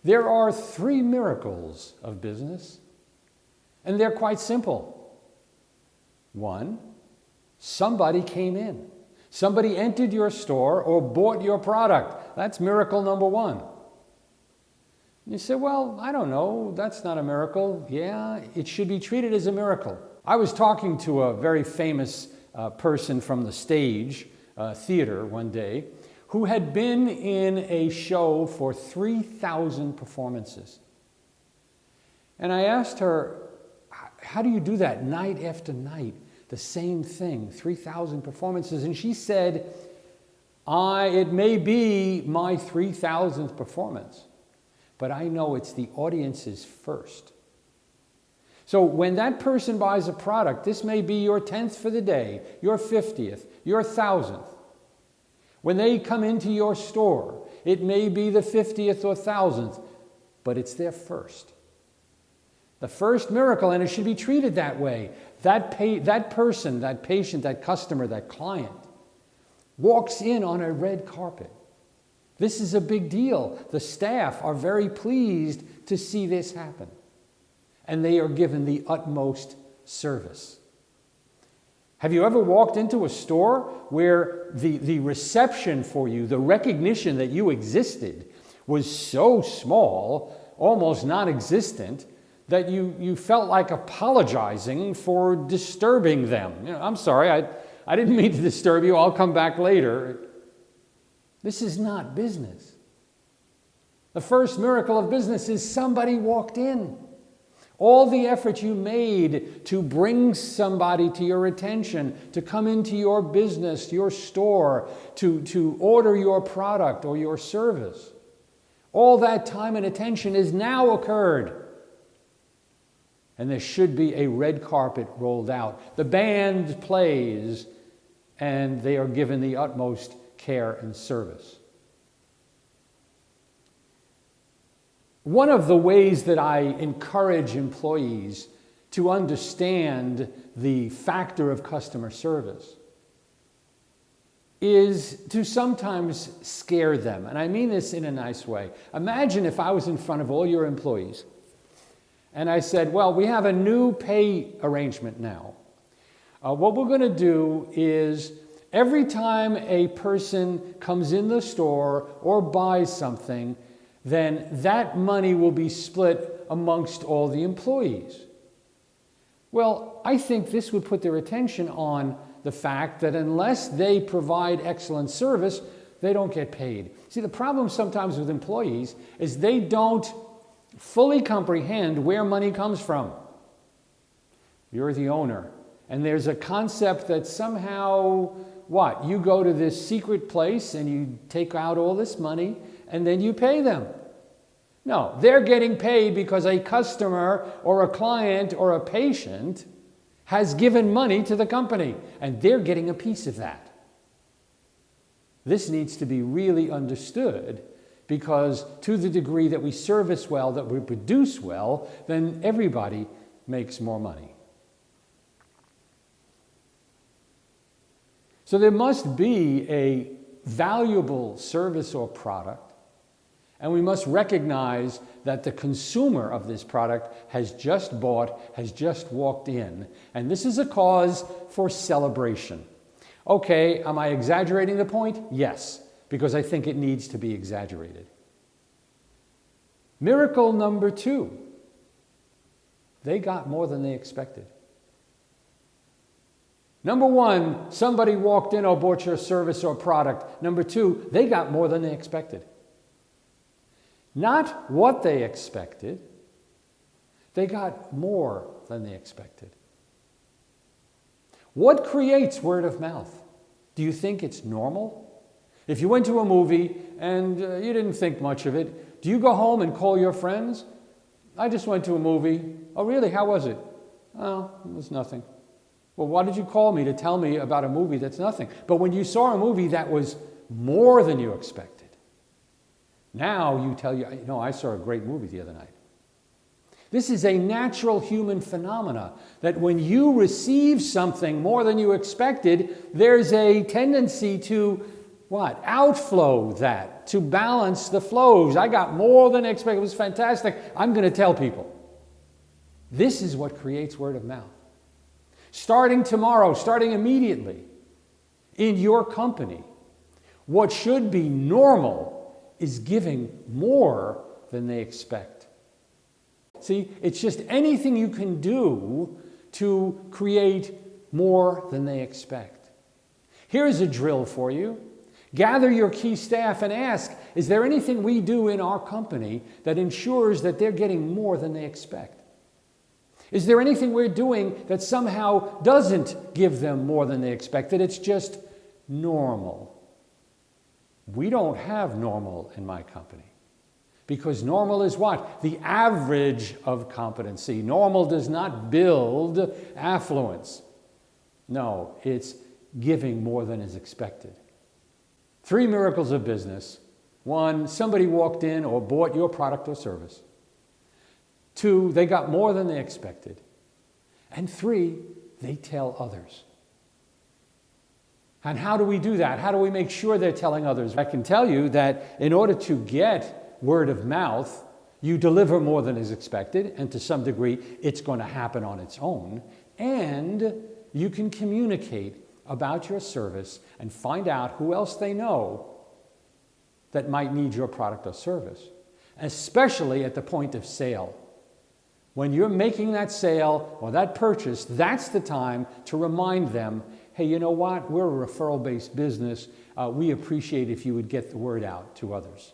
There are three miracles of business, and they're quite simple. One, somebody came in. Somebody entered your store or bought your product. That's miracle number one. You say, well, I don't know, that's not a miracle. Yeah, it should be treated as a miracle. I was talking to a very famous person from the stage, theater one day, who had been in a show for 3,000 performances. And I asked her, how do you do that night after night? The same thing, 3,000 performances. And she said, it may be my 3,000th performance, but I know it's the audience's first. So when that person buys a product, this may be your 10th for the day, your 50th, your 1,000th. When they come into your store, it may be the 50th or 1,000th, but it's their first. The first miracle, and it should be treated that way. That person, that patient, that customer, that client walks in on a red carpet. This is a big deal. The staff are very pleased to see this happen, and they are given the utmost service. Have you ever walked into a store where the reception for you, the recognition that you existed, was so small, almost non-existent, that you felt like apologizing for disturbing them? I'm sorry, I didn't mean to disturb you, I'll come back later. This is not business. The first miracle of business is somebody walked in. All the effort you made to bring somebody to your attention, to come into your business, your store, to order your product or your service, all that time and attention has now occurred. And there should be a red carpet rolled out. The band plays, and they are given the utmost care and service. One of the ways that I encourage employees to understand the factor of customer service is to sometimes scare them. And I mean this in a nice way. Imagine if I was in front of all your employees and I said, well, we have a new pay arrangement now. What we're going to do is every time a person comes in the store or buys something, then that money will be split amongst all the employees. Well, I think this would put their attention on the fact that unless they provide excellent service, they don't get paid. See, the problem sometimes with employees is they don't fully comprehend where money comes from. You're the owner, and there's a concept that somehow, you go to this secret place and you take out all this money and then you pay them. No, they're getting paid because a customer or a client or a patient has given money to the company, and they're getting a piece of that. This needs to be really understood, because to the degree that we service well, that we produce well, then everybody makes more money. So there must be a valuable service or product, and we must recognize that the consumer of this product has just bought, has just walked in, and this is a cause for celebration. Okay, am I exaggerating the point? Yes, because I think it needs to be exaggerated. Miracle number 2. They got more than they expected. Number 1, somebody walked in or bought your service or product. Number 2, they got more than they expected. Not what they expected, they got more than they expected. What creates word of mouth? Do you think it's normal? If you went to a movie and you didn't think much of it, do you go home and call your friends? I just went to a movie. Oh, really? How was it? Oh, it was nothing. Well, why did you call me to tell me about a movie that's nothing? But when you saw a movie that was more than you expected, now you tell I saw a great movie the other night. This is a natural human phenomena, that when you receive something more than you expected, there's a tendency to what? Outflow that, to balance the flows. I got more than expected. It was fantastic. I'm going to tell people. This is what creates word of mouth. Starting tomorrow, starting immediately, in your company, what should be normal is giving more than they expect. See, it's just anything you can do to create more than they expect. Here's a drill for you. Gather your key staff and ask, is there anything we do in our company that ensures that they're getting more than they expect? Is there anything we're doing that somehow doesn't give them more than they expect, that it's just normal? We don't have normal in my company. Because normal is what? The average of competency. Normal does not build affluence. No, it's giving more than is expected. 3 miracles of business. 1, somebody walked in or bought your product or service. 2, they got more than they expected. And 3, they tell others. And how do we do that? How do we make sure they're telling others? I can tell you that in order to get word of mouth, you deliver more than is expected, and to some degree, it's going to happen on its own. And you can communicate about your service and find out who else they know that might need your product or service, especially at the point of sale. When you're making that sale or that purchase, that's the time to remind them, hey, you know what? We're a referral-based business. We appreciate if you would get the word out to others.